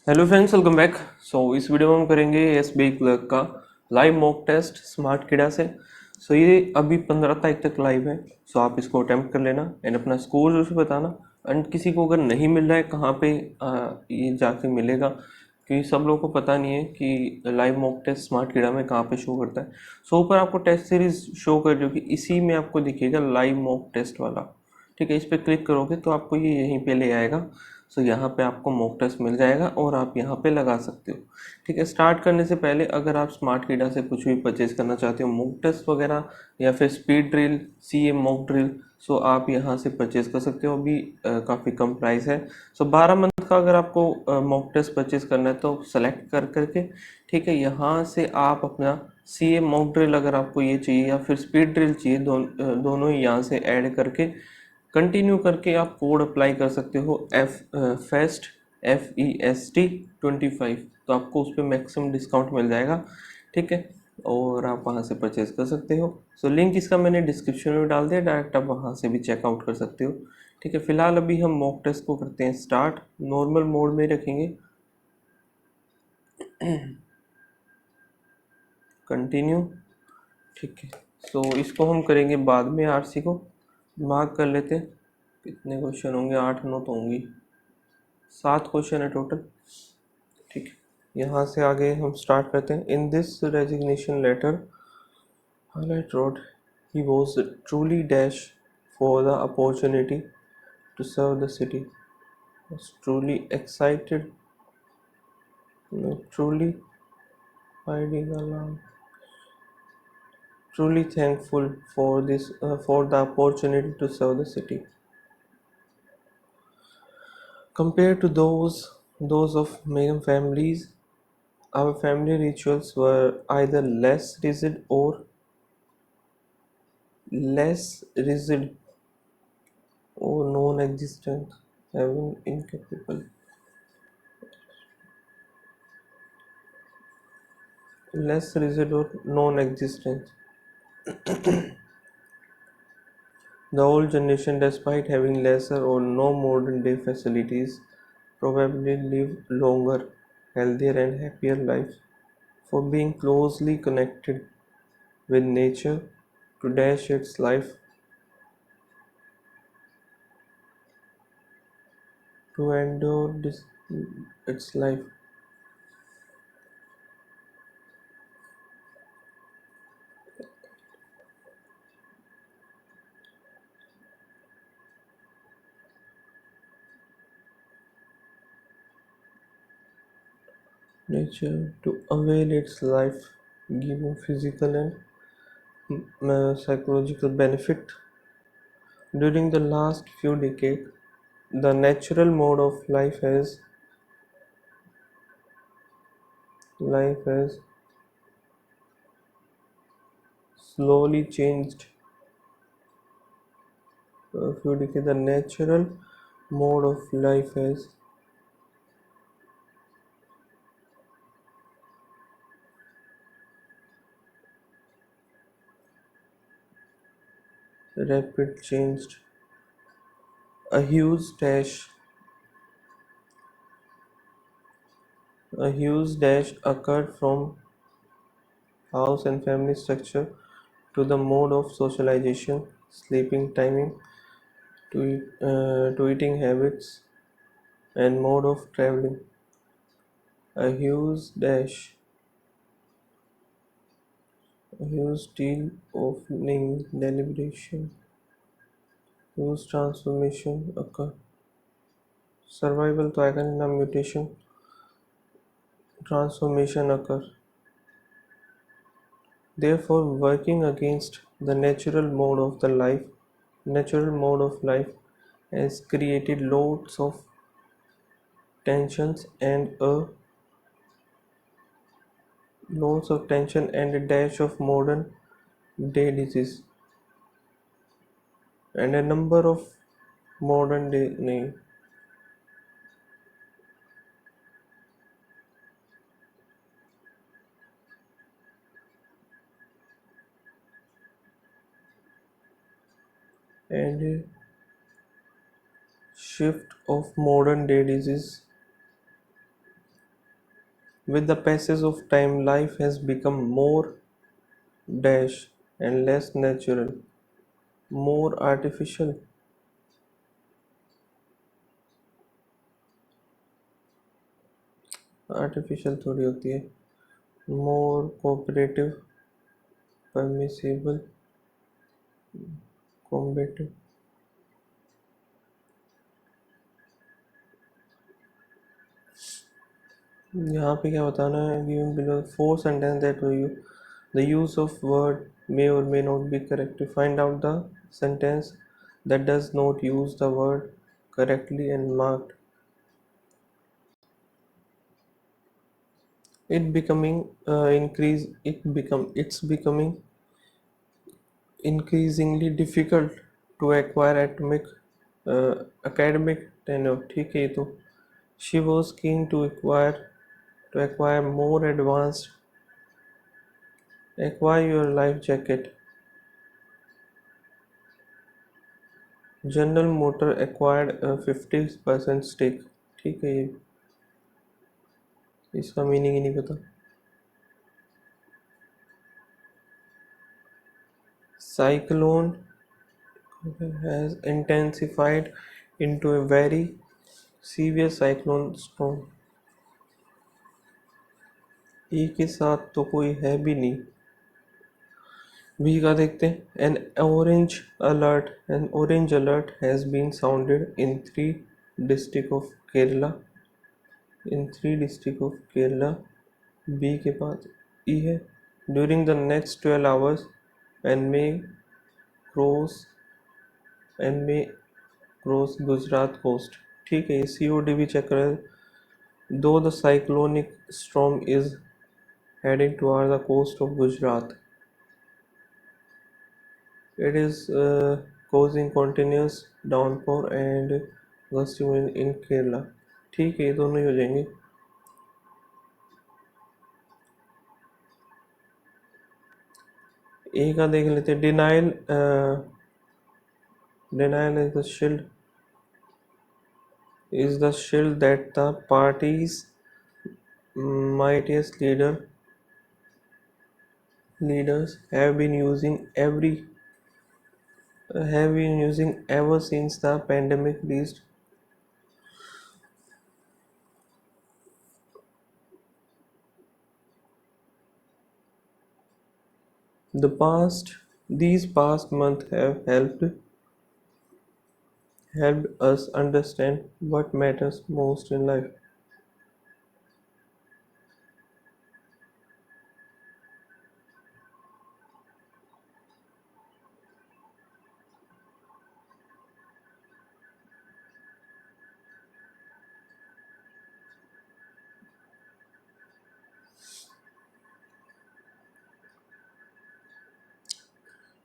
Hello friends, welcome back. इस video में हम करेंगे एसबीआई क्लर्क का लाइव मॉक टेस्ट स्मार्ट किडा से। ये अभी 15 तारीख तक लाइव है। आप इसको अटेम्प्ट कर लेना एंड अपना स्कोर जरूर से बताना। एंड किसी को अगर नहीं मिल रहा है कहाँ पे ये जाके मिलेगा, क्योंकि सब लोगों को पता नहीं है कि लाइव मॉक टेस्ट स्मार्ट किडा में कहाँ पे शो करता है। ऊपर आपको टेस्ट सीरीज शो कर रही होगी, इसी में आपको दिखेगा लाइव मॉक टेस्ट वाला। ठीक है, इस पर क्लिक करोगे तो आपको ये यहीं पे ले आएगा। यहाँ पे आपको मॉक टेस्ट मिल जाएगा और आप यहाँ पे लगा सकते हो। ठीक है, स्टार्ट करने से पहले अगर आप स्मार्ट किडा से कुछ भी परचेज करना चाहते हो, मॉक टेस्ट वगैरह या फिर speed drill, CA mock drill, आप यहाँ से परचेज कर सकते हो। अभी काफ़ी कम प्राइस है। 12 मंथ का अगर आपको मॉक टेस्ट परचेज करना है तो सेलेक्ट कर करके, ठीक है, यहाँ से आप अपना सीए मॉक ड्रिल अगर आपको ये चाहिए या फिर स्पीड ड्रिल चाहिए, दोनों ही यहाँ से ऐड करके कंटिन्यू करके आप कोड अप्लाई कर सकते हो फेस्ट FEST 25। तो आपको उस पर मैक्सिमम डिस्काउंट मिल जाएगा। ठीक है, और आप वहाँ से परचेज कर सकते हो। लिंक इसका मैंने डिस्क्रिप्शन में डाल दिया, डायरेक्ट आप वहाँ से भी चेकआउट कर सकते हो। ठीक है, फिलहाल अभी हम मॉक टेस्ट को करते हैं स्टार्ट। नॉर्मल मोड में रखेंगे, कंटिन्यू। ठीक है, इसको हम करेंगे बाद में। आरसी को मार्क कर लेते हैं। कितने क्वेश्चन होंगे? 8-9 तो होंगी, 7 क्वेश्चन है टोटल। ठीक है, यहाँ से आगे हम स्टार्ट करते हैं। In this resignation letter highlight wrote he was truly dash for the opportunity to serve the city, was truly excited, truly hiding alarm, truly thankful for the opportunity to serve the city. Compared to those of many families, our family rituals were either less rigid or non-existent, even incapable. Less rigid or non-existent. The old generation, despite having lesser or no modern day facilities, probably live longer, healthier, and happier lives for being closely connected with nature to dash its life, to endure its life. Nature to avail its life, giving physical and psychological benefit. During the last few decades, the natural mode of life has slowly changed. The natural mode of life has rapid changed. A huge dash, a huge dash occurred from house and family structure to the mode of socialization, sleeping timing, to eating habits, and mode of traveling. A huge dash, a huge deal of deliberation, huge transformation occur. Survival तो आएगा नहीं ना, mutation, transformation occur. Therefore, working against the natural mode of life has created loads of tension and a dash of modern day disease and a number of modern day नहीं and a shift of modern day disease With the passage of time, life has become more dash and less natural, more artificial. Artificial थोड़ी होती है, मोर cooperative, permissible, combative. यहाँ पे क्या बताना है, given below four sentence that you the use of word may or may not be correct. To find out the sentence that does not use the word correctly and marked it becoming increase it become it's becoming increasingly difficult to acquire academic tenure. ठीक है, ये तो she was keen to acquire more advanced acquire your life jacket. General Motor acquired a 50% stake. ठीक है, ये इसका meaning ही नहीं पता. Cyclone has intensified into a very severe cyclone storm. ई के साथ तो कोई है भी नहीं. बी का देखते हैं. An orange alert has been sounded in district of Kerala. three district of Kerala. B के बाद ई है. During the next 12 hours and cross may cross Gujarat coast. ठीक है, COD भी चेक करें. Though the cyclonic storm is heading toward the coast of Gujarat, it is causing continuous downpour and gusty wind in Kerala. ठीक है, ये दोनों ही हो जाएंगे. ए का देख लेते हैं. Denial is the shield that the party's mightiest leaders have been using ever since the pandemic reached. These past months have helped us understand what matters most in life.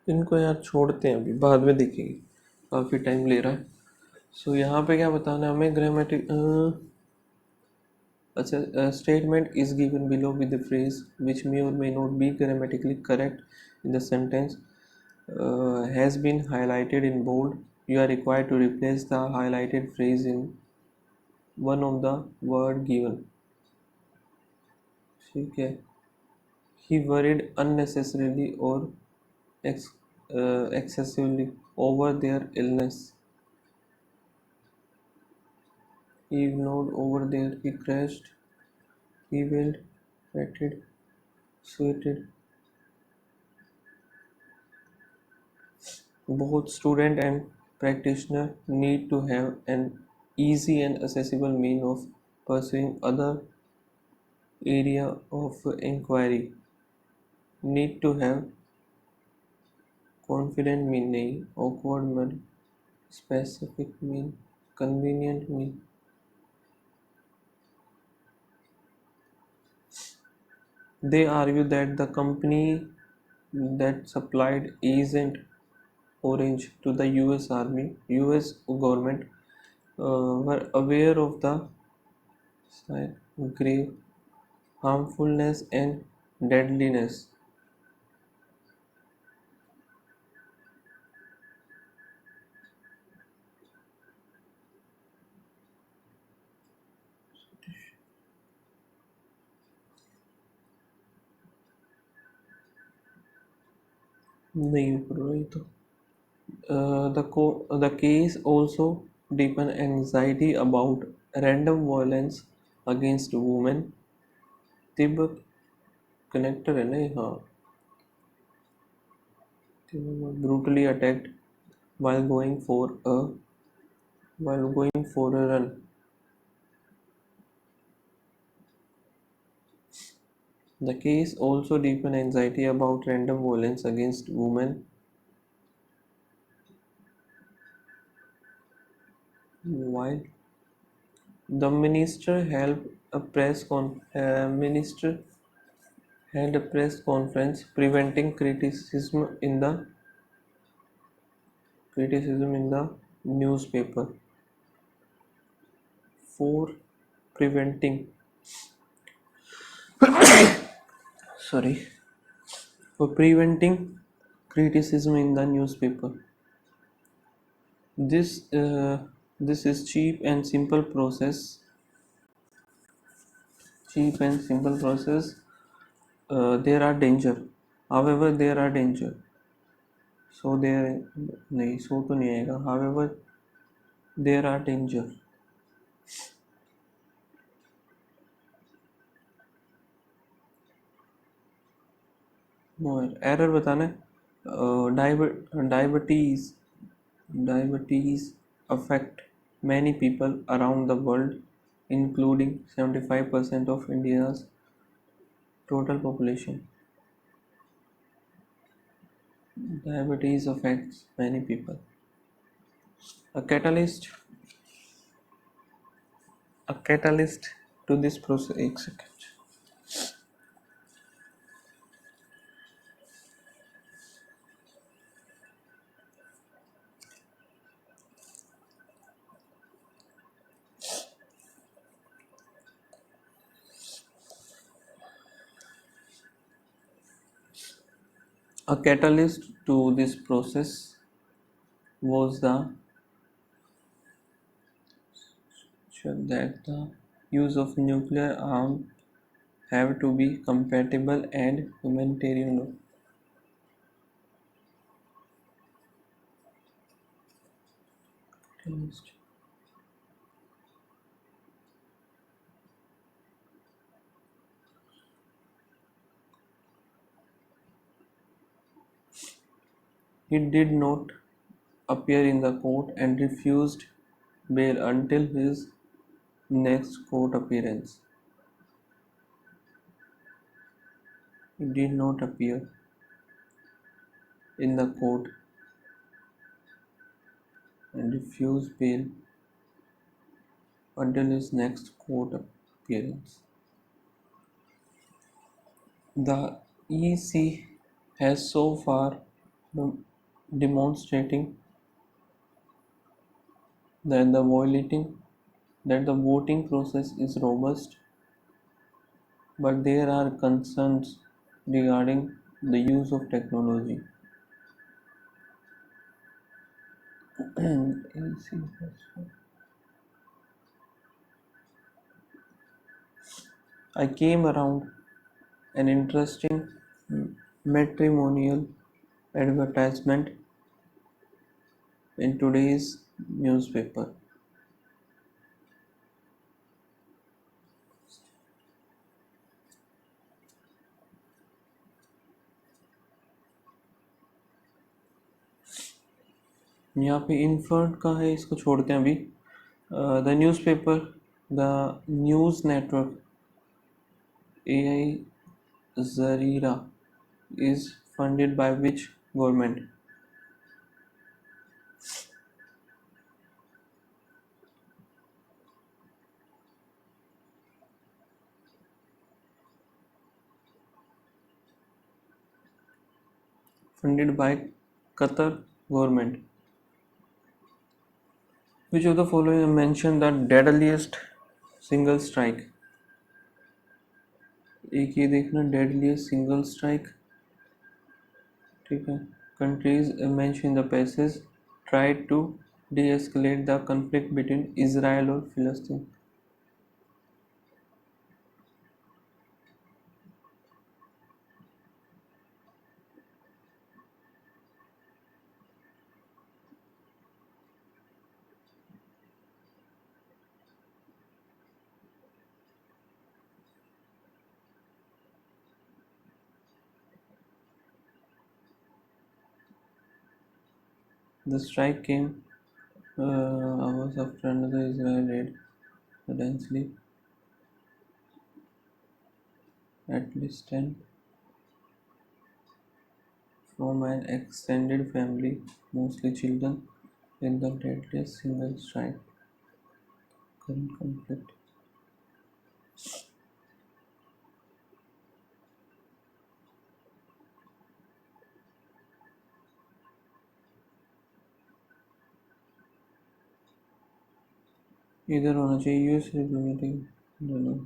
इनको यार छोड़ते हैं, अभी बाद में देखेंगे, काफ़ी टाइम ले रहा है. सो यहाँ पे क्या बताना है हमें. ग्रामेटिक अच्छा, statement is given below with the phrase which may or may not be grammatically correct in the sentence has been highlighted in bold. You are required to replace the highlighted phrase in one of the word given. ठीक है. He worried unnecessarily or excessively over their illness. He ignored over there. He crashed. He wailed, fretted, sweated. Both student and practitioner need to have an easy and accessible means of pursuing other area of inquiry. Need to have confident mean नहीं, awkward mean, specific mean, convenient mean. They argue that the company that supplied Agent Orange to the US government were aware of the grave harmfulness and deadliness. नहीं कर रही तो the case also deepen anxiety about random violence against women. Tibet connector है ना ये, हाँ, brutally attacked while going for a run. The case also deepened anxiety about random violence against women while the minister held a press conference preventing criticism in the newspaper for preventing sorry for preventing criticism in the newspaper. This is cheap and simple process. There are danger, however there are danger, so there नहीं so तो नहीं आएगा, however there are danger. No error बताना है. Diabetes affect many people around the world, including 75% of India's total population. Diabetes affects many people. A catalyst to this process. एक second. A catalyst to this process was that the use of nuclear arms have to be compatible and humanitarian. Catalyst. He did not appear in the court and refused bail until his next court appearance. He did not appear in the court and refused bail until his next court appearance. The EC has so far demonstrating that the voting process is robust, but there are concerns regarding the use of technology. I came around an interesting matrimonial advertisement in today's newspaper. यहाँ पे इन्फर्ट का है, इसको छोड़ते हैं अभी. The newspaper the news network AI Zareera is funded by which government? Funded by Qatar government. Which of the following mention the deadliest single strike? एक ये देखना, deadliest single strike, ठीक है. Countries mentioned in the passage tried to de-escalate the conflict between Israel और Palestine. The strike came hours after another Israel raid potentially at least 10 from an extended family, mostly children, in the deadliest single strike current conflict. इधर होना चाहिए US diplomatic दोनों.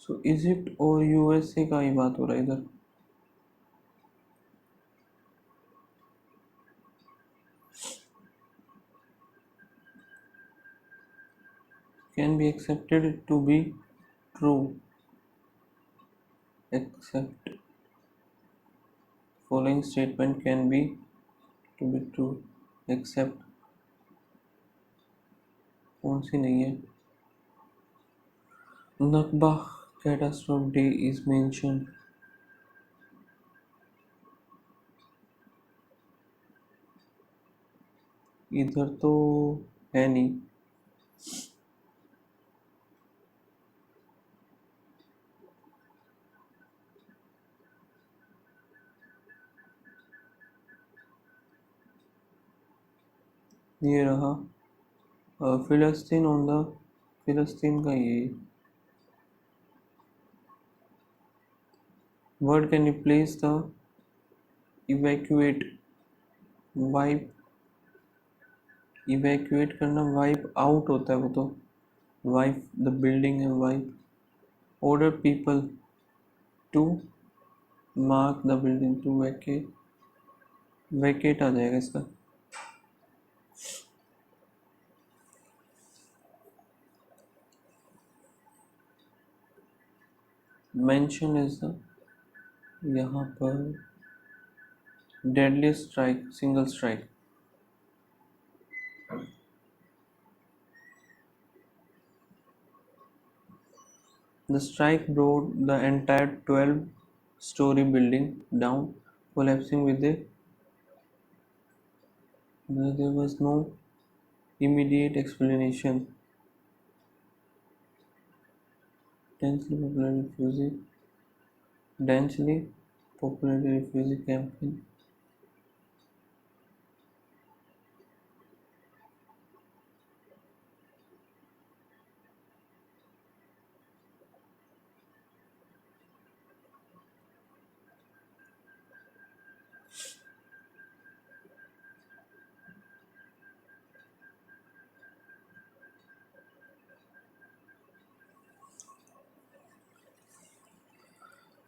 सो Egypt और USA का ही बात हो रहा है इधर. Can be accepted to be true except following statement can be to be true except कौन सी नहीं है. नकबा कैटास्ट्रोफ डे इज मेंशन. इधर तो है नहीं. ये रहा फिलिस्तीन ऑन द फिलिस्तीन का ये word can replace the evacuate. Wipe evacuate करना वाइप आउट होता है वो तो. वाइप द बिल्डिंग है wipe. Order people to mark the building to vacate. Vacate आ जाएगा इसका. मेंशन इज द यहाँ पर deadly strike single strike. The strike brought the entire 12-story building down, collapsing with a. There was no immediate explanation. Densely popular refugee campaign.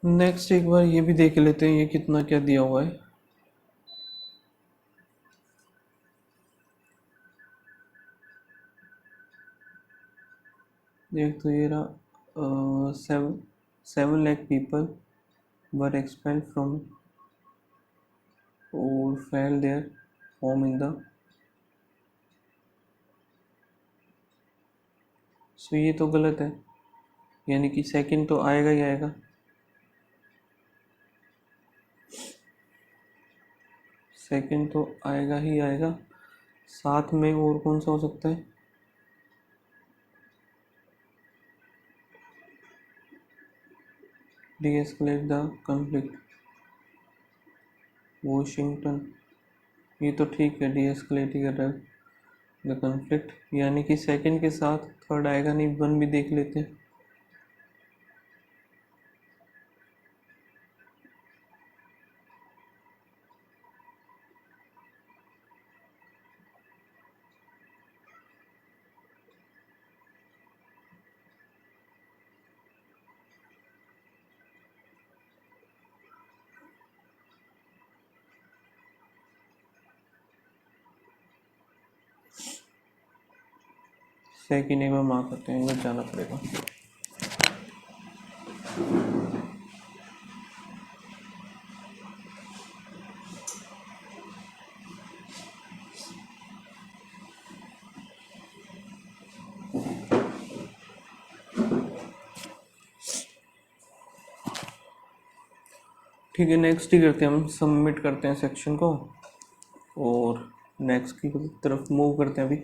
Next एक बार ये भी देख लेते हैं ये कितना क्या दिया हुआ है. एक तो ये रहा 7 lakh people were expelled from or fled their home in the. सो ये तो गलत है. यानी कि सेकंड तो आएगा ही आएगा. सेकंड तो आएगा ही आएगा. साथ में और कौन सा हो सकता है. de-escalate the conflict. वॉशिंगटन. ये तो ठीक है de-escalate ही कर रहा है द conflict. यानी कि सेकंड के साथ थर्ड आएगा नहीं. वन भी देख लेते हैं. सेकंड एक बार मार्क करते हैं, इधर जाना पड़ेगा। ठीक है, नेक्स्ट ही करते हैं, हम सबमिट करते हैं सेक्शन को और नेक्स्ट की तरफ मूव करते हैं अभी।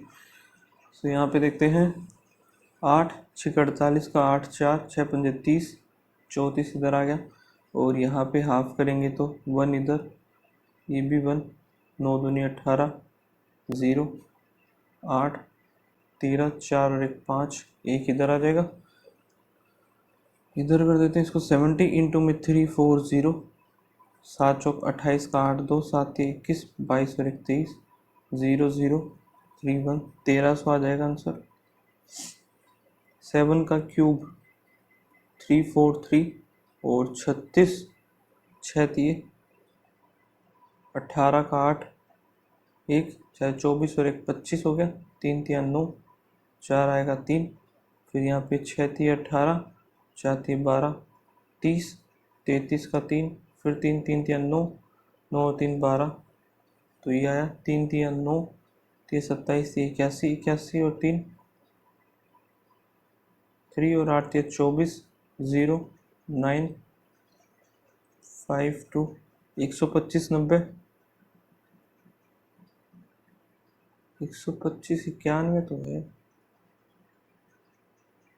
तो यहाँ पे देखते हैं 8 6 48 का 8 4 6 5 30 34 इधर आ गया और यहाँ पे हाफ करेंगे तो 1 इधर, ये भी 1, 9 दूनी 18 0 8 13 4 और 1 5, एक इधर आ जाएगा। इधर कर देते हैं इसको 70 इंटू में 3 4 0, 7 चौक 28 का 8 2 7 21 22 और 23 0 0 3 1, 1300 आ जाएगा आंसर। 7 का क्यूब 3 4 3 और 36 6 18 का 8 1 चाहे 24 और 1 25 हो गया, 3 3 9 4 आएगा 3, फिर यहाँ पे 6 3 18 4 3 12 30 33 का 3, फिर 3 3 3 9 9 3 12, तो ये आया 3 3 9 3 27 81 81 और 3 3 और 8 24 0 9 5 2 125 90 125 91 तो है,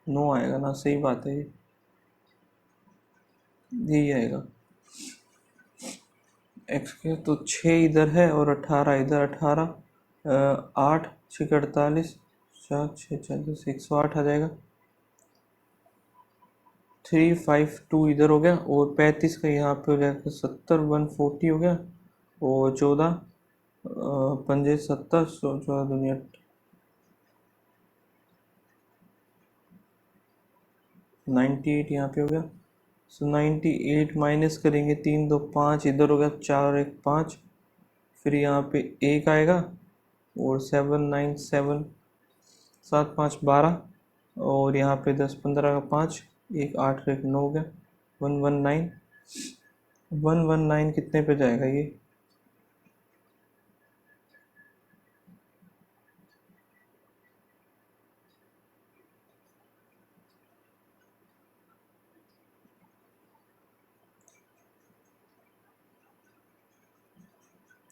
9 आएगा ना, सही बात है, यही आएगा एक्स के। तो 6 इधर है और 18 इधर, 18 8 6 48 4 6 40 108 आ जाएगा। 3 5 2 इधर हो गया और 35 का यहाँ पे हो जाएगा 70 140 हो गया और 14 पंजे 70 14 दुनिया 98 यहाँ पे हो गया। सो 98 माइनस करेंगे 3 2 5 इधर हो गया 4 और 1 5, फिर यहाँ पे 1 आएगा और 7 9 7 7 5 12 और यहाँ पे 10 15 का 5 1 8 और 1 9 हो गया 119 119 कितने पे जाएगा ये?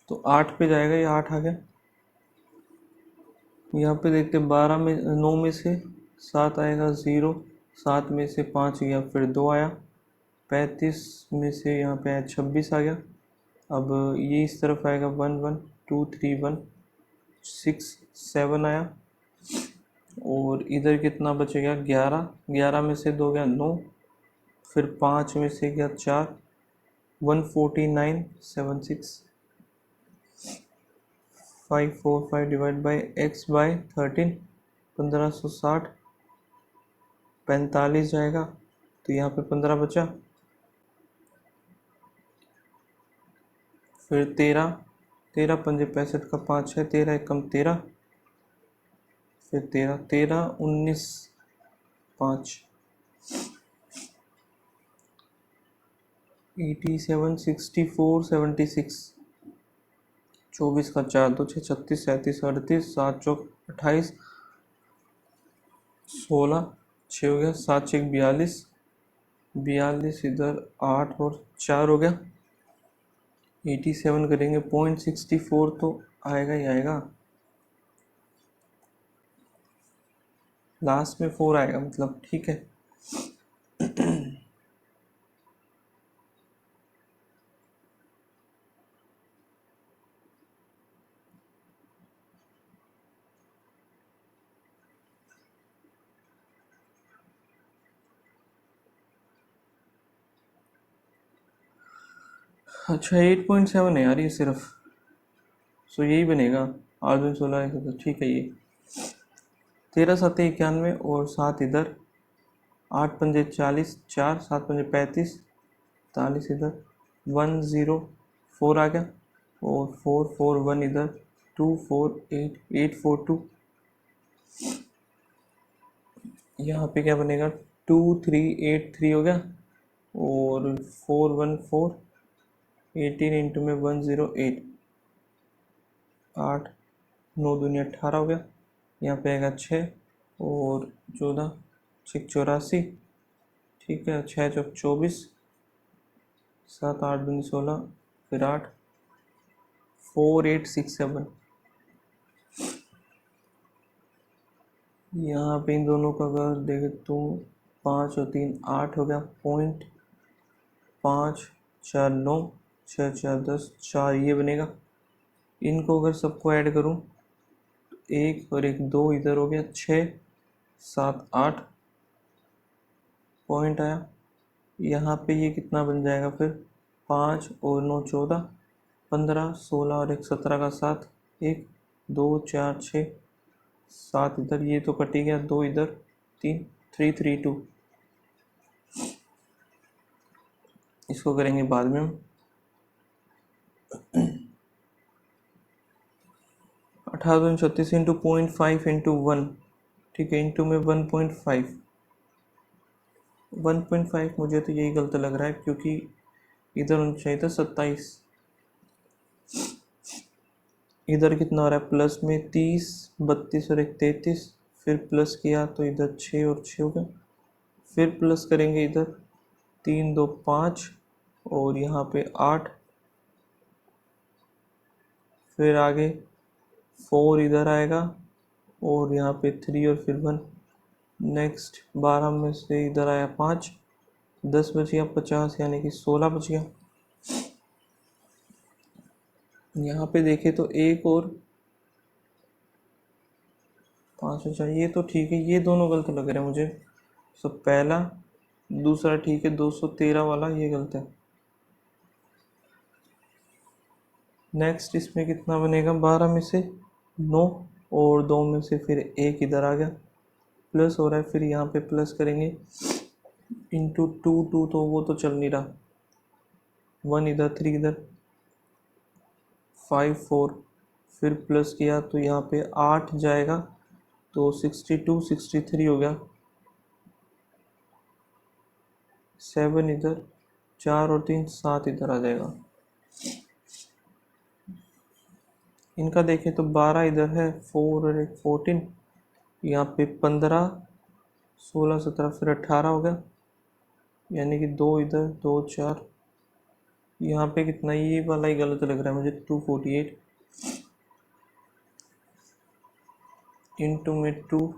तो 8 पे जाएगा, ये 8 आ गया। यहाँ पे देखते 12 में 9 में से 7 आएगा 0, 7 में से 5 गया फिर 2 आया, 35 में से यहाँ पे आया 26 आ गया। अब ये इस तरफ आएगा 1 1 2 3 1 6 7 आया और इधर कितना बचेगा 11, 11 में से 2 गया 9, फिर 5 में से गया 4 149 76 545 डिवाइड बाई x बाई 13 1560 45 जाएगा, तो यहाँ पे 15 बचा, फिर 13 13 पंजे 65 का 5 है 13 एकम 13, फिर 13 13 19 5 87 64 76 24 का 4 2 6 36 37 38 7 चौक 28 16 6 हो गया 7 6 42 42 इधर 8 और 4 हो गया 87 करेंगे 0.64 तो आएगा ही आएगा, लास्ट में 4 आएगा मतलब, ठीक है। अच्छा 8.7 है यार ये सिर्फ, सो यही बनेगा 8 2 16 तो ठीक है। ये 13 7 91 और 7 इधर 8 पंजे 40 4 7 पंजे 35 43 इधर 1 0 4 आ गया और 4 4 1 इधर 2 4 8 8 4 2 यहाँ पे क्या बनेगा, 2383 हो गया, और 414, 18 इंटू में 108, 8, 9 दूनी 18 हो गया। यहाँ पे आएगा 6 और 14, 6 84, ठीक है, 6 चौक 24, 7 8 दूनी 16, फिर 8, 4867। यहाँ पे इन दोनों का अगर देखे तो 5 और 3 8 हो गया, 0.549, 6 4 10, 4 ये बनेगा। इनको अगर सबको ऐड करूँ, एक और एक 2 इधर हो गया, 6 7 8 पॉइंट आया। यहाँ पे ये कितना बन जाएगा फिर, 5 और 9 14, 15 16 और एक 17 का 7, 1 2 4 6 7 इधर, ये तो कट ही गया, 2 इधर, 3 332। इसको करेंगे बाद में हम। 1836 इंटू 0.5 इंटू 1, ठीक है, इंटू में 1.5, 1.5 मुझे तो यही गलत लग रहा है, क्योंकि इधर होना चाहिए था 27। इधर कितना हो रहा है, प्लस में 30, 32 और एक 33, फिर प्लस किया तो इधर 6 और 6 हो गया, फिर प्लस करेंगे इधर 3 2 5, और यहाँ पे 8, फिर आगे 4 इधर आएगा, और यहाँ पे 3 और फिर 1, नेक्स्ट 12 में से इधर आया 5, 10 बच गया, 50 यानी कि 16 बच गया। यहाँ पे देखे तो एक और 5 बचा, ये तो ठीक है, ये दोनों गलत लग रहे हैं मुझे। सो पहला, दूसरा ठीक है, 213 वाला ये गलत है। नेक्स्ट इसमें कितना बनेगा, 12 में से 9 और 2 में से फिर 1 इधर आ गया, प्लस हो रहा है, फिर यहाँ पे प्लस करेंगे इंटू 2 2, तो वो तो चल नहीं रहा, 1 इधर 3 इधर, 5 4, फिर प्लस किया तो यहाँ पे 8 जाएगा, तो 62 63 हो गया, 7 इधर, 4 और 3 7 इधर आ जाएगा। इनका देखें तो 12 इधर है, 4 और एक 14, यहाँ पे 15 16 17 फिर 18 हो गया, यानी कि 2 इधर 2 4, यहाँ पे कितना, ये वाला ही गलत लग रहा है मुझे, 248 इंटू में 2,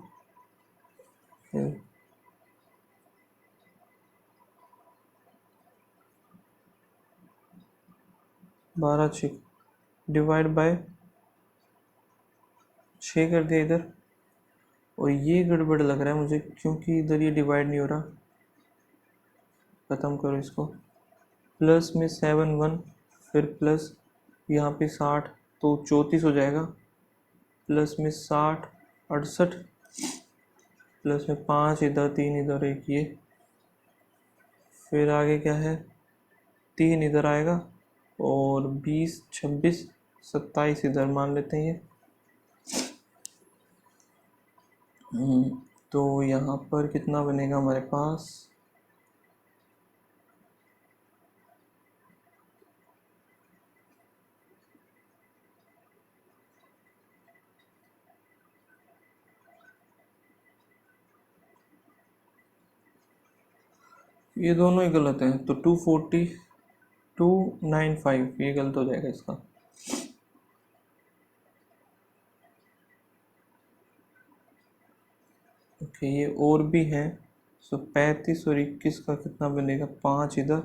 12 6 डिवाइड बाय 6 कर दिया इधर, और ये गड़बड़ लग रहा है मुझे, क्योंकि इधर ये डिवाइड नहीं हो रहा। ख़त्म करो इसको, प्लस में 7 1, फिर प्लस यहाँ पे 60, तो 34 हो जाएगा, प्लस में 60 68, प्लस में 5 इधर 3 इधर 1 ये, फिर आगे क्या है, 3 इधर आएगा, और 20 26 27 इधर मान लेते हैं ये। तो यहाँ पर कितना बनेगा हमारे पास, ये दोनों ही गलत हैं, तो 24295 ये गलत हो जाएगा इसका। ओके, ये और भी है। सो 35 और 21 का कितना बनेगा, 5 इधर,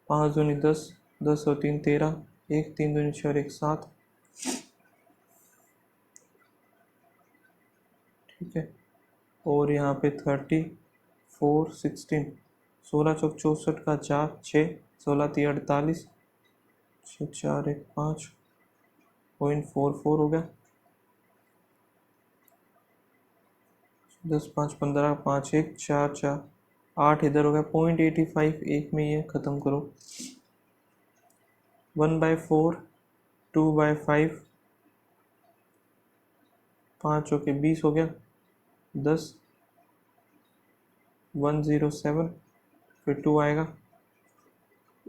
5 दूनी 10, 10 और 3 13, 1 3 दूनी 6 और 1 7, ठीक है, और यहाँ पे 34 16, 16 चौक 64 का 4 6, 16 3 48, 6 4 1 5.44 हो गया, 10 5 15, 5 1 4 4 8 इधर हो गया, 0.85 एक में ये ख़त्म करो, 1/4, 2/5, 5 ओके 20 हो गया, 10 107, फिर 2 आएगा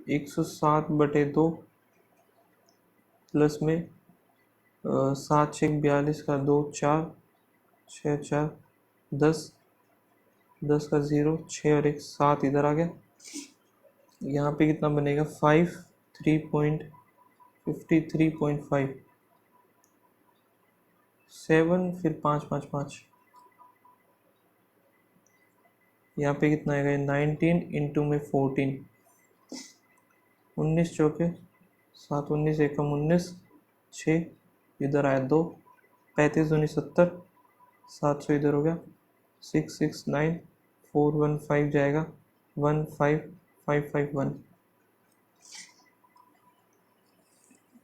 107/2 प्लस में 7 6 42 का 2 4 6 4 10 10 का 0 6 और 1 7 इधर आ गया। यहाँ पे कितना बनेगा 5 3.53.5 7 फिर 5 5 5 यहाँ पे कितना आएगा 19 इंटू में 14 19 चौके 7 19 एकम 19 6 इधर आया 2 35 दूनी 70 700 इधर हो गया 669 415 जाएगा 15551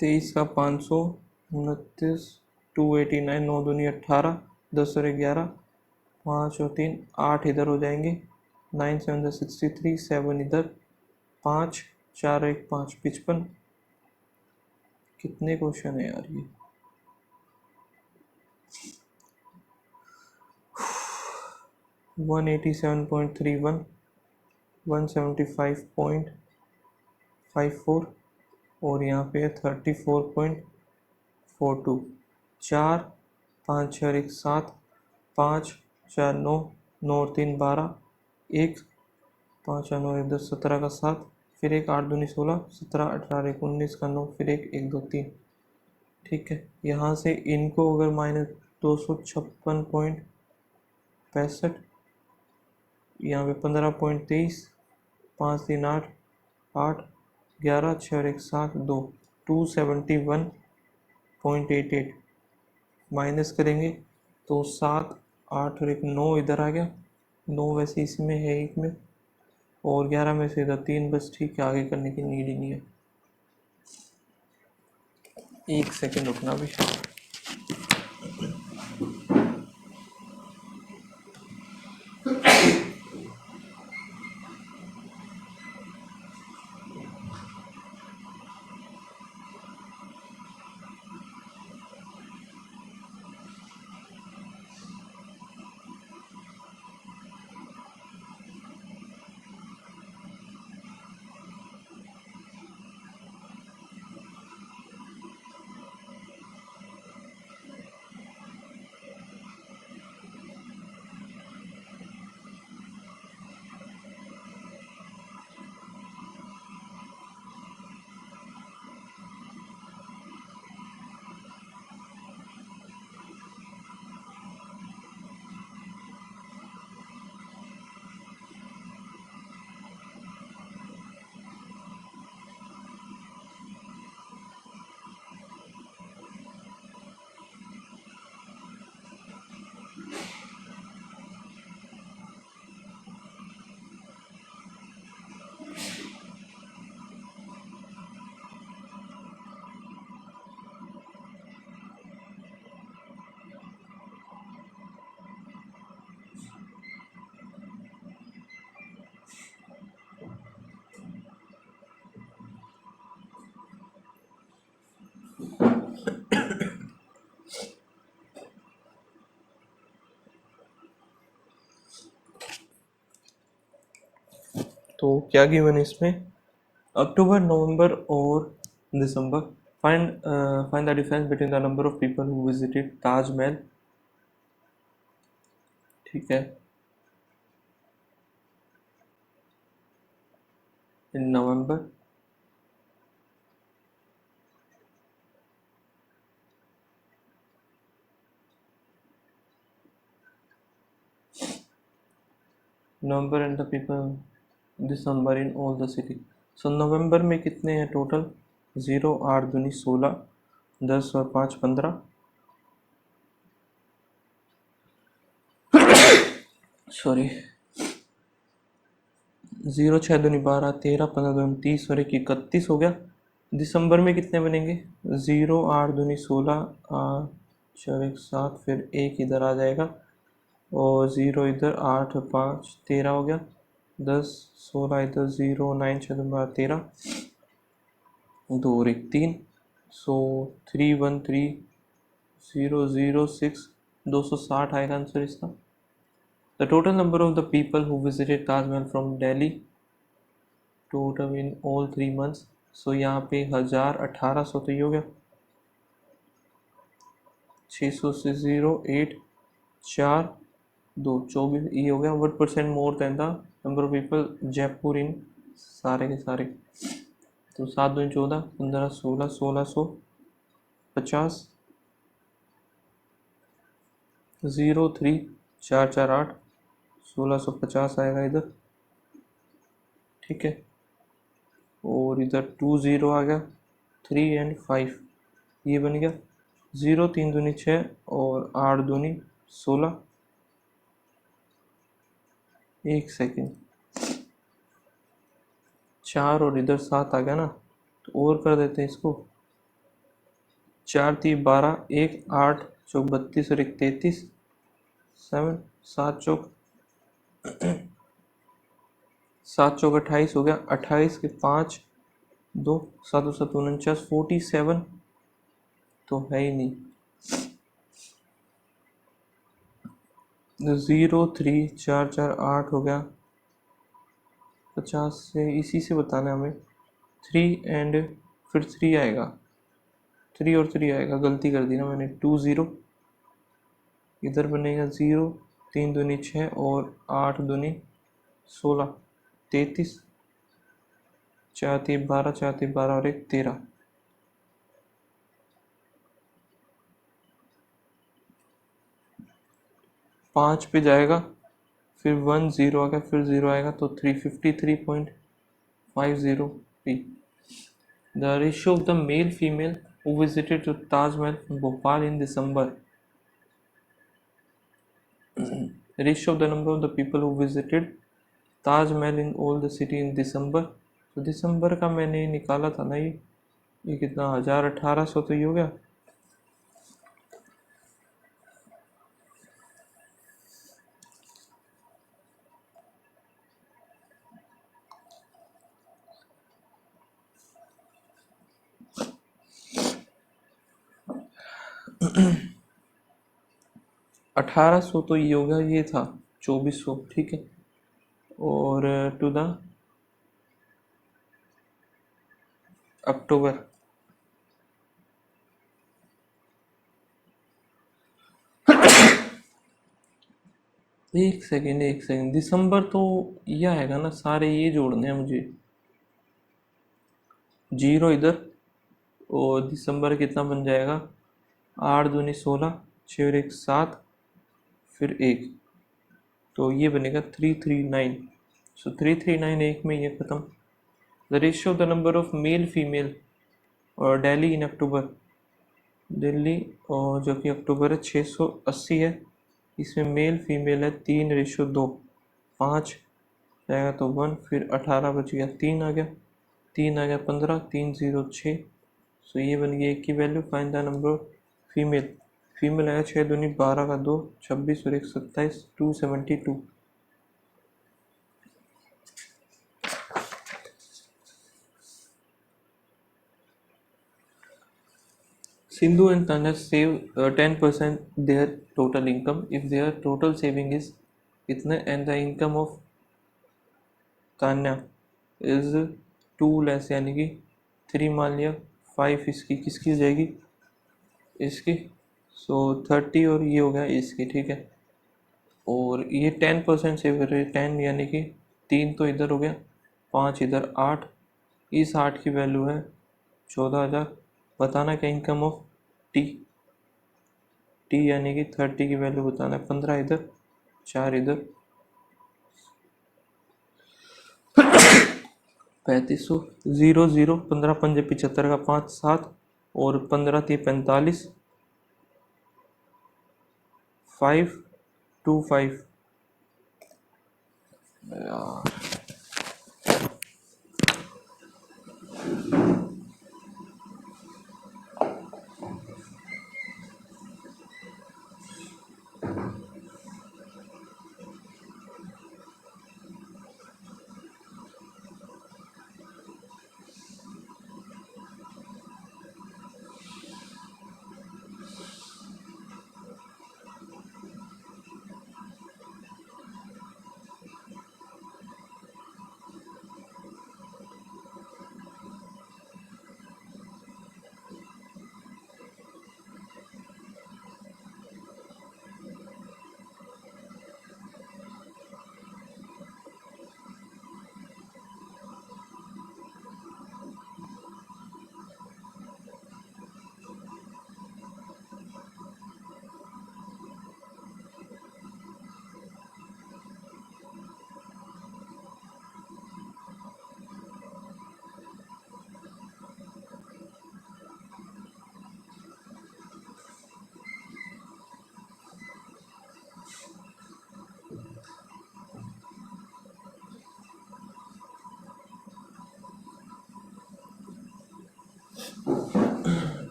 23 का 500 29 289 9 दूनी 18 10 और 11 5 और 3 8 इधर हो जाएंगे 9 7 63 7 इधर 5 4 1 5 55 कितने क्वेश्चन है यार ये 187.31 175.54 और यहाँ पे 34.42 4 5 6 1 7 5 4 9 9 और 3 12 1 5 4 9 1 10 17 का 7 फिर एक 8 दूनी 16 17 18 1 19 का 9 फिर एक 1 2 3 ठीक है। यहाँ से इनको अगर -256.65 यहाँ पे 15.23 5 3 8 8 11 6 और 1 7 2 271.88 माइनस करेंगे तो 7 8 और 1 9 इधर आ गया 9 वैसे इसमें है एक में और 11 में से इधर 3 बस ठीक है आगे करने की नीड ही नहीं है। 1 सेकेंड रुकना भी। तो क्या गिवन है इसमें अक्टूबर नवंबर और दिसंबर find the difference between the number of people who visited Taj Mahal. ठीक है in November and the people December in all the city. So नवंबर में कितने हैं टोटल 0 8 दूनी 16 10 और 5 15 सॉरी 0 6 दूनी 12 13 15 दूनी 30 और 1 31 हो गया। दिसंबर में कितने बनेंगे 0 8 दूनी 16 8 4 1 7 फिर 1 इधर आ जाएगा और 0 इधर 8 5 13 हो गया 10 16 इधर 0 9 6 12 13 2 और 1 3 सो 313 006 260 आएगा आंसर इसका। The total number of the people who visited Taj Mahal from Delhi total in all 3 months. So यहाँ पे 1800 तो ये हो गया, 600 से 0 8 4 2 24 ये हो गया। 1% more than the number of people Jaipur इन सारे के सारे। तो 7 दूनी 14 15 16 1650 0 3 4 4 8 1650 आएगा इधर, ठीक है। और इधर 2 0 आ गया, 3 एंड 5 ये बन गया। 0 3 दूनी 6 और 8 दूनी 16। एक सेकेंड, 4 और इधर 7 आ गया ना, तो और कर देते हैं इसको। 4 3 12 1 8 चौक 32 और 1 33 7 7 चौक 7 चौक 28 हो गया। 28 के 5 2 7 7 49 47 तो है ही नहीं। 0 3 4 4 8 हो गया 50 से, इसी से बताना है हमें। 3 एंड फिर 3 आएगा, 3 और 3 आएगा, गलती कर दी ना मैंने। 2 0 इधर बनेगा 0 3 दूनी 6 और 8 दूनी 16 33 4 3 12 4 3 12 और 1 13। 5 पे जाएगा, फिर 1 0 आ गया, फिर 0 आएगा तो 353.50 p। The ratio of the male female who visited to Taj Mahal from Bhopal in December. Ratio of the number of the people who visited Taj Mahal in all the city in December. तो दिसंबर का मैंने निकाला था ना, ये कितना 1800 तो ये हो गया। अठारह सौ तो ये होगा, ये था 2400, ठीक है। और टू द अक्टूबर, एक सेकेंड दिसंबर तो ये आएगा ना, सारे ये जोड़ने हैं मुझे। 0 इधर, और दिसंबर कितना बन जाएगा, 8 दूनी 16 6 और 1 7 फिर 1, तो ये बनेगा 339। सो 339 एक में ये खत्म। The ratio of the number of male female और दिल्ली इन अक्टूबर, दिल्ली और जो कि अक्टूबर है 680 है, इसमें मेल फीमेल है 3:2 5 जाएगा तो 1, फिर 18 बच गया, 3 आ गया, 3 आ गया 15 3 0 6। सो ये बन गया 1 की value. Find the number of female, female आया 6 दूनी 12 का 2 26 और 1 27 272। Sindhu and Tanya save 10% their total income if their total saving is इतने, and the income of Tanya is 2 less यानी कि 3 मान लिया, 5 इसकी किसकी हो जाएगी, इसकी। सो 30 और ये हो गया इसकी, ठीक है। और ये 10% सेव कर रहे हैं, 10 यानी कि 3 तो इधर हो गया, 5 इधर 8, इस 8 की वैल्यू है 14,000। बताना क्या इनकम ऑफ टी, टी यानी कि 30 की वैल्यू बताना है। 15 इधर 4 इधर 3500 0 0 15 पंजे 75 का 5 7 और 15 3 45 5 2 5 यार।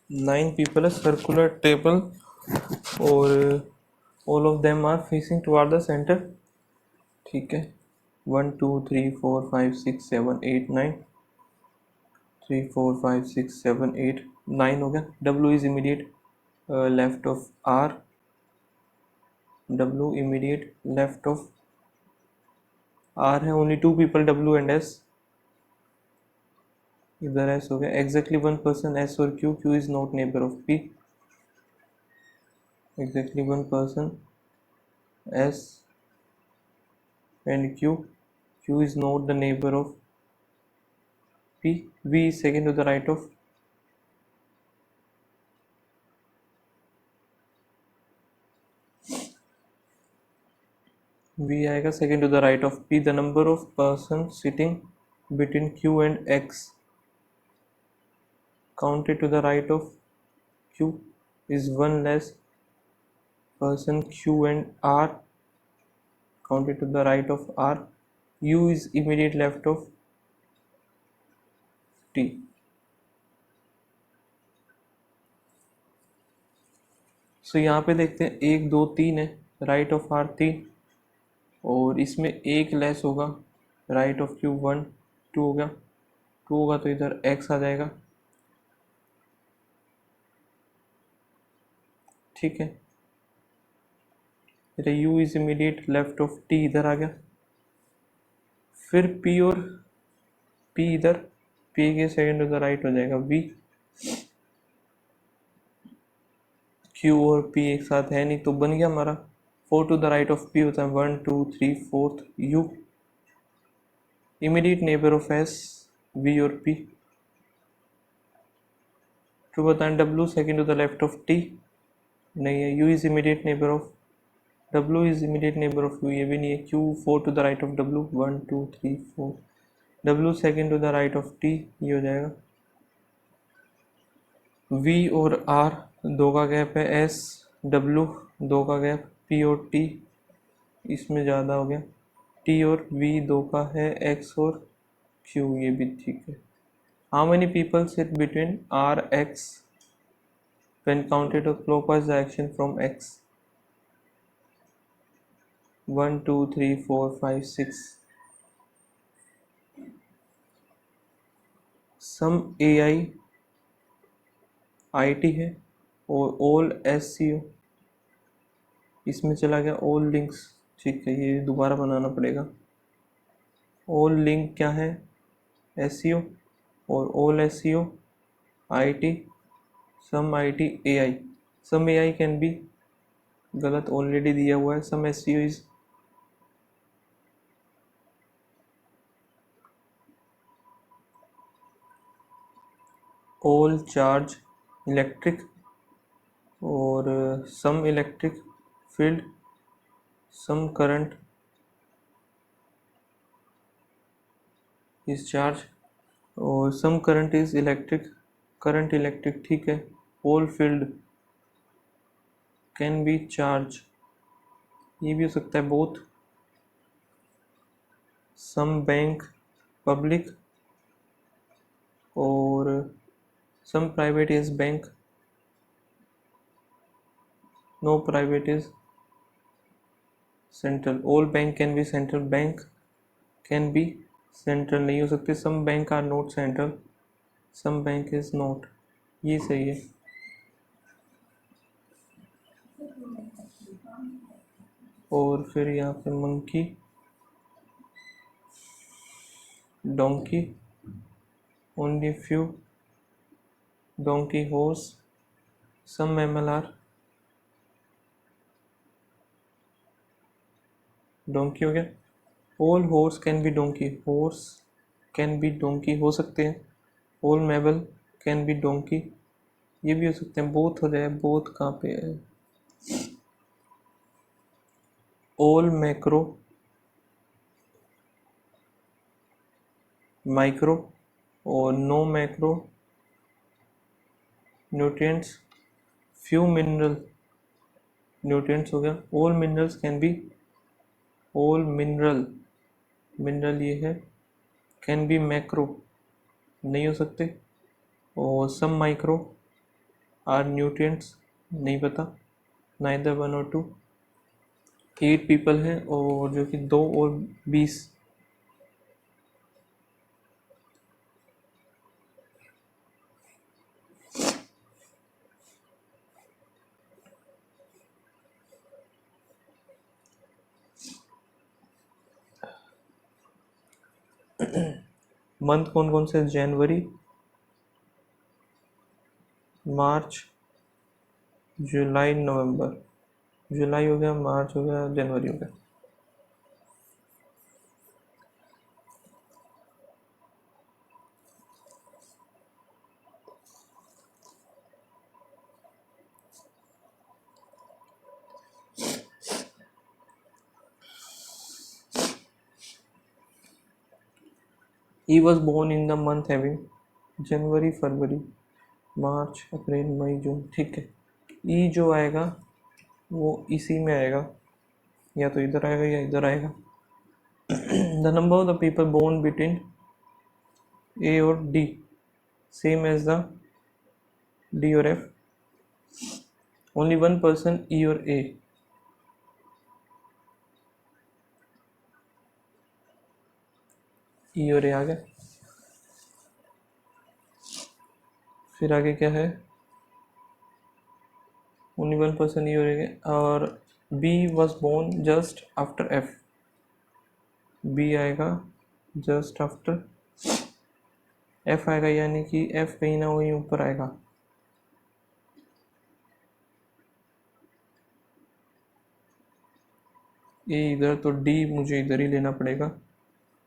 Nine people, a circular table, और all of them are facing toward the center. ठीक है, 1 2 3 4 5 6 7 8 9, 3 4 5 6 7 8 9 हो गया. W is immediate left of R. W immediate left of R है. only two people, W and S. इधर S हो गया. exactly one person, S और Q. Q is not neighbor of P. exactly one person, S and Q. Q is not the neighbor of P. V is second to the right of V आएगा second to the right of P. The number of persons sitting between Q and X counted to the right of Q is one less person. Q and R counted to the right of R. U is immediate left of T. So यहाँ पे देखते हैं 1 2 3 है, right of R 3, और इसमें एक less होगा, right of Q 1 2 हो गया. 2 होगा तो इधर X आ जाएगा. ठीक है, मेरा U is immediate left of T इधर आ गया. फिर P और P इधर, P के सेकंड टू द राइट हो जाएगा V. Q और P एक साथ है नहीं तो बन गया हमारा 4 to the right of P होता है 1 2 3 4 U. Immediate neighbour of S V और P. तो बताएं W second to the left of T नहीं है. U is immediate neighbour of W is immediate neighbour of U, ये भी नहीं है. Q 4 to the right of W 1 2 3 4. W second to the right of T, ये हो जाएगा. V और R दो का गैप है. S W दो का गैप. P और T इसमें ज़्यादा हो गया. T और V दो का है. X और Q ये भी ठीक है. How many people sit between R X when counted a clockwise direction from X? 1 2 3 4 5 6. Some AI IT है और all SEO इसमें चला गया. all links, ठीक है, ये दोबारा बनाना पड़ेगा. all link क्या है? SEO. और all SEO IT. some IT AI. some AI can be गलत, ऑलरेडी दिया हुआ है. some SEO is all charge electric, और some electric field, some current is charge, और some current is electric, current electric, ठीक है. all field can be charge, ये भी हो सकता है both. some bank public, और some private is bank, no private is central. all bank can be central, bank can be central नहीं हो सकते. some bank are not central, some bank is not, ये सही है. और फिर यहाँ पे monkey, donkey, only few, donkey horse, some mammal are, donkey हो गया. all horse can be donkey, horse can be donkey हो सकते हैं. all mammal can be donkey, ये भी हो सकते हैं. both हो जाए, both कहाँ पे है? all macro, micro, और no macro nutrients, few mineral nutrients हो गया. all minerals can be, all mineral, mineral ये है. कैन बी मैक्रो, नहीं हो सकते। और सम माइक्रो आर न्यूट्रिएंट्स, नहीं पता, नाइदर 1 और 2। 8 पीपल हैं और जो कि 2 और 20। मंथ कौन कौन से? जनवरी, मार्च, जुलाई, नवंबर। जुलाई हो गया, मार्च हो गया, जनवरी हो गया। He was born in the month having जनवरी, फरवरी, मार्च, अप्रैल, मई, जून। ठीक है, ई जो आएगा वो इसी में आएगा, या तो इधर आएगा या इधर आएगा। The number of the people born between A और D same as the D और F, only one person E और ए। ई और ए आ गया। फिर आगे क्या है? ओनली वन पर्सन ई और ए। और B was born just after F, B आएगा जस्ट आफ्टर एफ आएगा, यानी कि एफ कहीं ना वहीं ऊपर आएगा। ए इधर, तो डी मुझे इधर ही लेना पड़ेगा।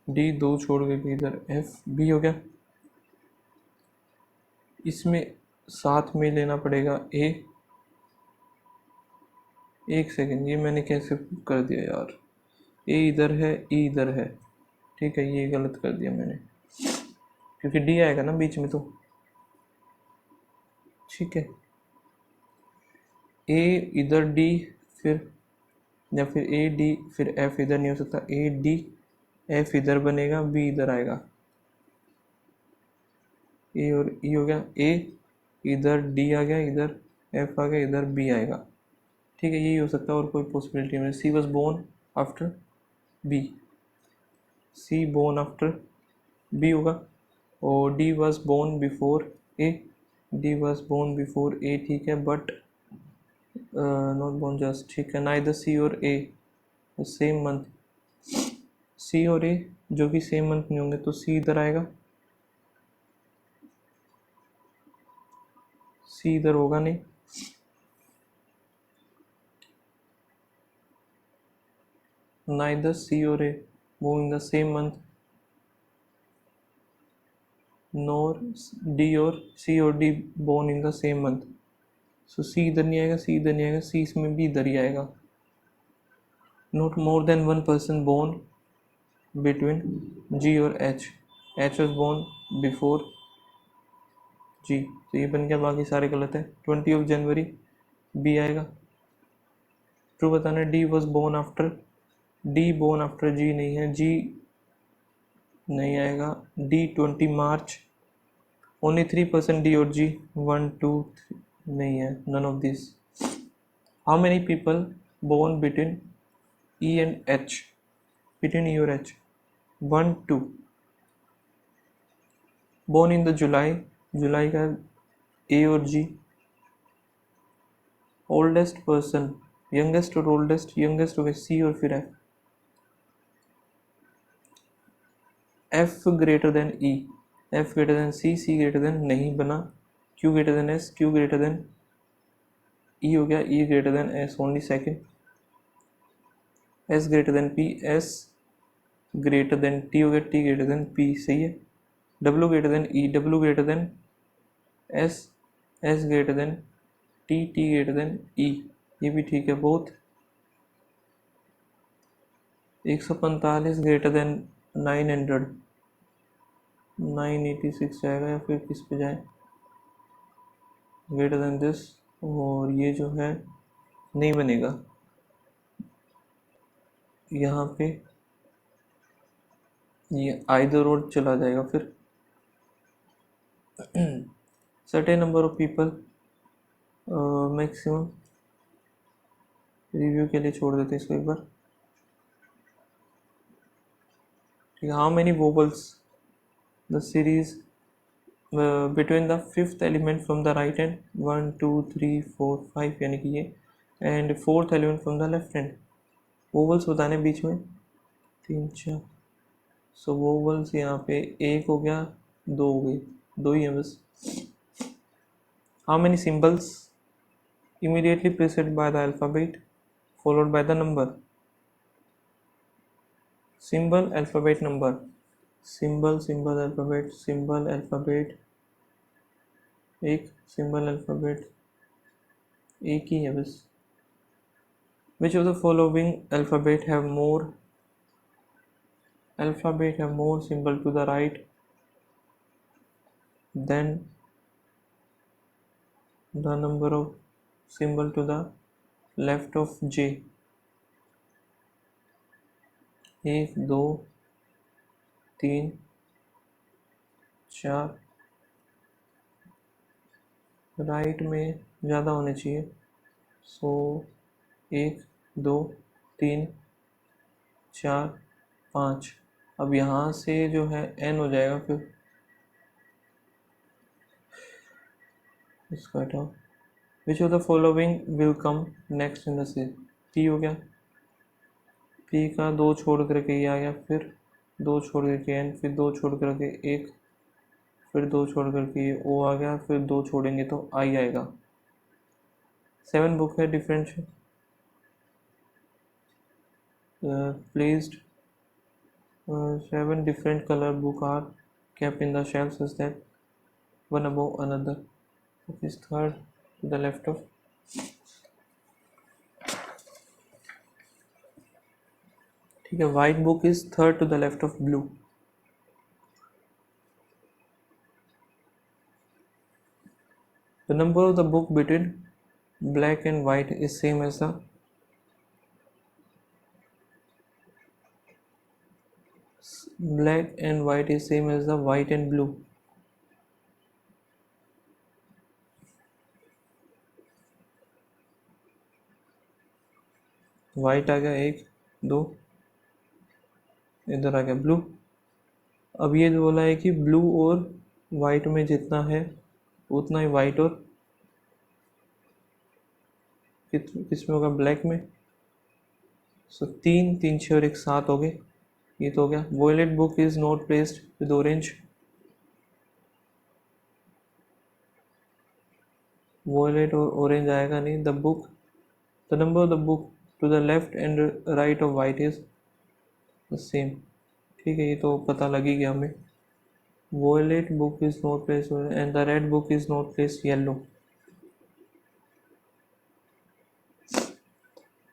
डी 2 छोड़ के इधर एफ, बी हो गया। इसमें साथ में लेना पड़ेगा ए। एक सेकेंड, ये मैंने कैसे कर दिया यार? ए इधर है, ई इधर है। ठीक है, ये गलत कर दिया मैंने, क्योंकि डी आएगा ना बीच में तो। ठीक है, ए इधर, डी फिर, या फिर ए डी फिर एफ इधर नहीं हो सकता। ए डी एफ इधर बनेगा, बी इधर आएगा। ए और ई हो गया, ए इधर, डी आ गया इधर, एफ आ गया इधर, बी आएगा। ठीक है, यही हो सकता है, और कोई पॉसिबिलिटी नहीं। C was born after B, C born after B होगा। और D was born before A, D was born before A. ठीक है, बट नॉट बोर्न जस्ट। ठीक है, नाइदर सी और ए सेम मंथ। सी और ए जो कि सेम मंथ नहीं होंगे, तो सी इधर आएगा, सी इधर होगा नहीं। Neither C or A born in the same month, nor D or C or D born in the same month. So C इधर नहीं आएगा, C इधर नहीं आएगा, C इसमें भी इधर ही आएगा। Not more than one person born between G और H. H was born before G, तो ये बन गया, बाकी सारे गलत है। 20 जनवरी B आएगा। ट्रू बताना। D was born after, D born after G नहीं है, G नहीं आएगा। D 20 मार्च, ओनली 3% डी और जी, 1 2 नहीं है, none of this. How many people born between E and H, between E और H? 1 2। Born in the July, जुलाई का ए और जी। ओल्डेस्ट पर्सन, यंगेस्ट और ओल्डेस्ट, यंगेस्ट हो गए सी और फिर F. F greater than E, F greater than C, C greater than नहीं बना। Q greater than S, Q greater than E हो गया, E greater than S only second. S greater than P, S greater than T हो गया, T greater than P, सही है। W greater than E, W greater than S, S greater than T, T greater than E, ये भी ठीक है। Both 145 greater than 900, 986 जाएगा, या फिर किस पे जाए? ग्रेटर देन दिस, और ये जो है नहीं बनेगा यहाँ पे। ये आइदर और चला जाएगा फिर। Certain number of people, maximum review के लिए छोड़ देते हैं इसको एक बार। ठीक है, how many vowels the series between the fifth element from the right hand, 1 2 3 4 5 यानी कि ये, and fourth element from the left hand. Vowels बताने बीच में 3 4। सो वोवल्स यहाँ पे एक हो गया, दो हो गई, दो ही है बस। How many symbols immediately preceded by the alphabet followed by the number? Symbol, alphabet, number. Symbol, symbol, alphabet, symbol, alphabet, एक symbol, alphabet एक ही है बस। Which of the following alphabet have more symbol to the right than the number of symbol to the left of J? एक दो तीन चार, right में ज़्यादा होने चाहिए। सो एक दो तीन चार पाँच। अब यहाँ से जो है n हो जाएगा, फिर इसका हटाओ। Which of the following will come next in the series? P हो गया, पी का दो छोड़ करके ये आ गया, फिर दो छोड़ करके एन, फिर दो छोड़ करके एक, फिर दो छोड़ करके ये ओ आ गया, फिर दो छोड़ेंगे तो आई आएगा। 7 बुक है different placed 7 different color book are kept in the shelves such that one above another. Book is third to the left of, ठीक है, white book is third to the left of blue. The number of the book between black and white is same as the white and blue. White आ गया एक दो, इधर आ गया blue. अब ये जो बोला है कि ब्लू और वाइट में जितना है उतना ही वाइट और किस में होगा, ब्लैक में। सो तीन तीन छः और एक सात हो गए, ये तो हो गया। Violet book is not placed with orange, violet और ऑरेंज आएगा नहीं। The book, the number of the book to the left and right of white is the same. ठीक है, ये तो पता लग ही गया हमें। Violet book is not placed and the red book is not placed yellow.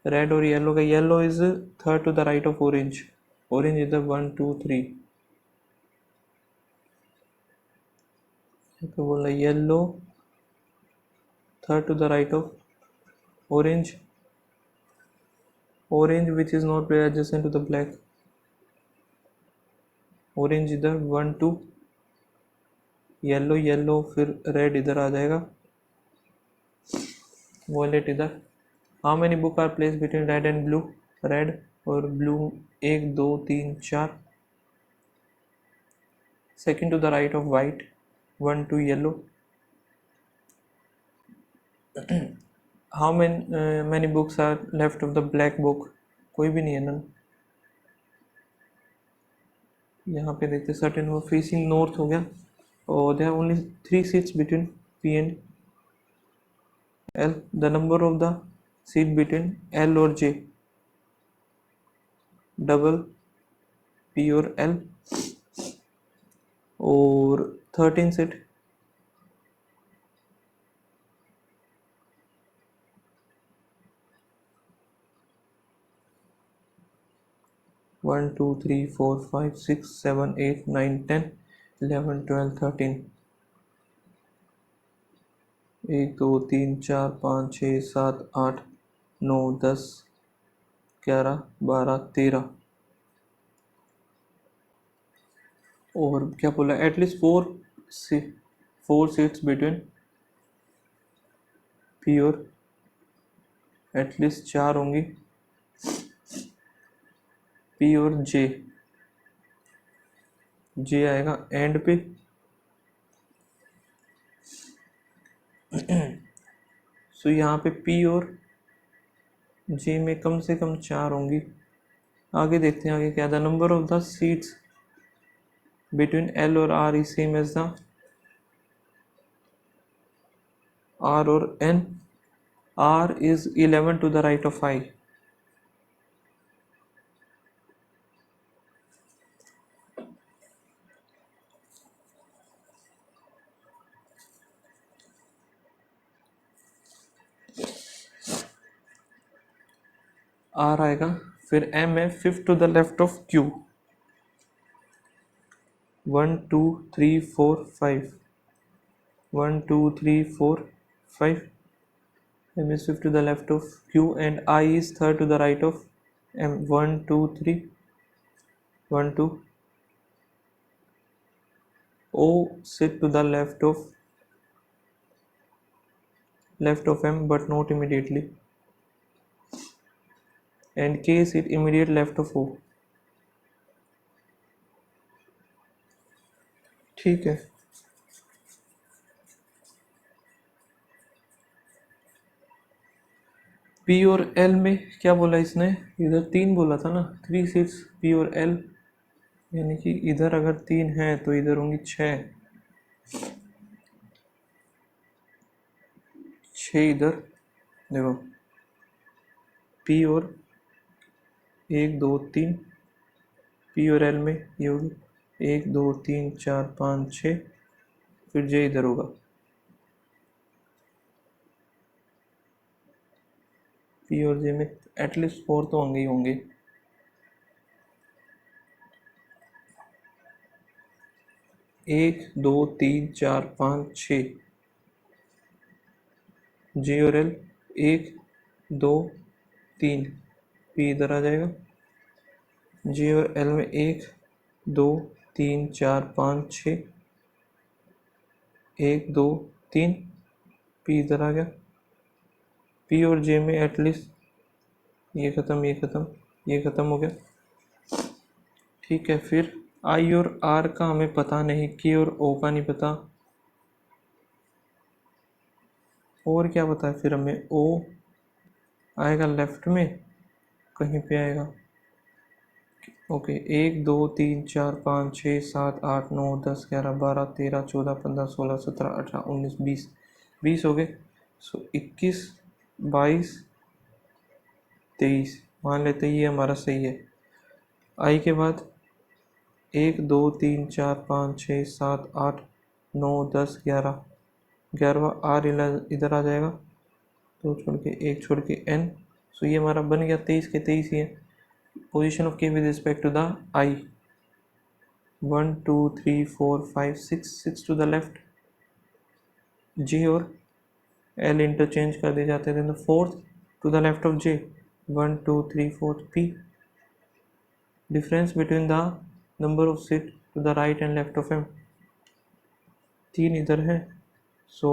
Red और येलो का, yellow is third to the right of orange, orange इधर 1 2 3। तो बोला yellow third to the right of orange, orange which is not adjacent to the black, orange इधर 1 2, yellow yellow, फिर red इधर आ जाएगा, violet इधर। How many book are place between red and blue? Red और blue एक दो तीन चार, second to the right of white 1 2 yellow. How many books are left of the black book? कोई भी नहीं है, नन। यहाँ पे देखते सर्टेन वो फेसिंग नॉर्थ हो गया, और there only 3 seats between P and L. The number of the seat between L और जे, डबल पी और एल, और 13 seat. One two three four five six seven eight nine 10 11 12 13, एक दो तीन चार पाँच छः सात आठ नौ 10 11 12 13। और क्या बोला, एटलीस्ट 4 सीट्स बिटवीन पी और एटलीस्ट 4 होंगी पी और जे आएगा एंड पे। सो यहाँ पे पी और जे में कम से कम 4 होंगी। आगे देखते हैं आगे क्या था। Number of the seats between L और R is same as the R और N. R is 11 to the right of I. R आएगा, फिर एम है 5 to the left of Q. 1 2 3 4 5 1 2 3 4 5 m is 5 to the left of q and I is third to the right of m। 1 2 3 1 2 O sit to the left of m but not immediately, and K sit immediate left of O। ठीक है। P और L में क्या बोला इसने, इधर 3 बोला था ना, 3 सीट्स P और L, यानी कि इधर अगर 3 है तो इधर होंगी 6 इधर। देखो P और 1 2 3 P और L में ये होगी 1 2 3 4 5 6, फिर J इधर होगा। P और J में एटलीस्ट 4 तो होंगे ही होंगे। एक 2 3 4 5 6 J और L 1 2 3 P इधर आ जाएगा। J और L में 1 2 3 4 5 6 1 2 3 P इधर आ गया। P और J में एटलीस्ट ये ख़त्म हो गया। ठीक है, फिर I और R का हमें पता नहीं, K और O का नहीं पता, और क्या पता है फिर हमें। O आएगा लेफ्ट में कहीं पे आएगा। ओके 1 2 3 4 5 6 7 8 9 10 11 12 13 14 15 16 17 18 19 20 हो गए। सो 21 22 23 मान लेते ये हमारा सही है। आई के बाद 1 2 3 4 5 6 7 8 9 10 11 11वां आर इधर आ जाएगा, 2 छोड़ के 1 छोड़ के एन। सो ये हमारा बन गया 23 के 23 ही है। Position of K with respect to the I 1 2 3 4 5 6 to the left. J और एल इंटरचेंज कर दिए जाते हैं। Fourth to the left of J 1 2 3 4 P. Difference between the number of seat to the right and left of M 3 इधर है। सो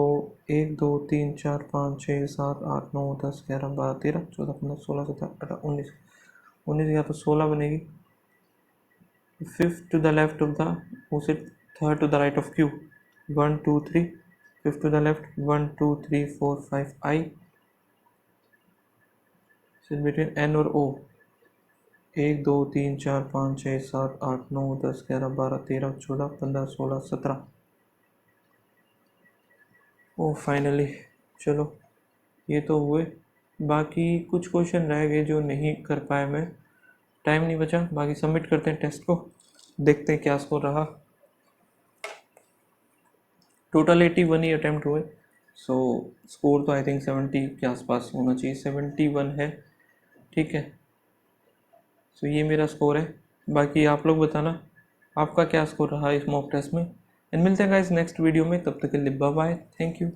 1 2 3 4 5 6 7 8 9 10 11 12 13 14 15 16 17 18 19 या तो 16 बनेगी। 5th to the left of the उसे 3rd to the right of Q 1 2 3 5th to the left 1 2 3 4 5 आई। Sit between N और O 1 2 3 4 5 6 7 8 9 10 11 12 13 14 15 16 17। ओ finally चलो ये तो हुए। बाकी कुछ क्वेश्चन रह गए जो नहीं कर पाया मैं, टाइम नहीं बचा। बाकी सबमिट करते हैं टेस्ट को, देखते हैं क्या स्कोर रहा। टोटल 81 ही अटैम्प्ट हुए। सो स्कोर तो आई थिंक 70 के आसपास होना चाहिए, 71 है। ठीक है, सो ये मेरा स्कोर है। बाकी आप लोग बताना आपका क्या स्कोर रहा इस मॉक टेस्ट में। एंड मिलते हैं गाइस नेक्स्ट वीडियो में, तब तक के लिए बाय बाय, थैंक यू।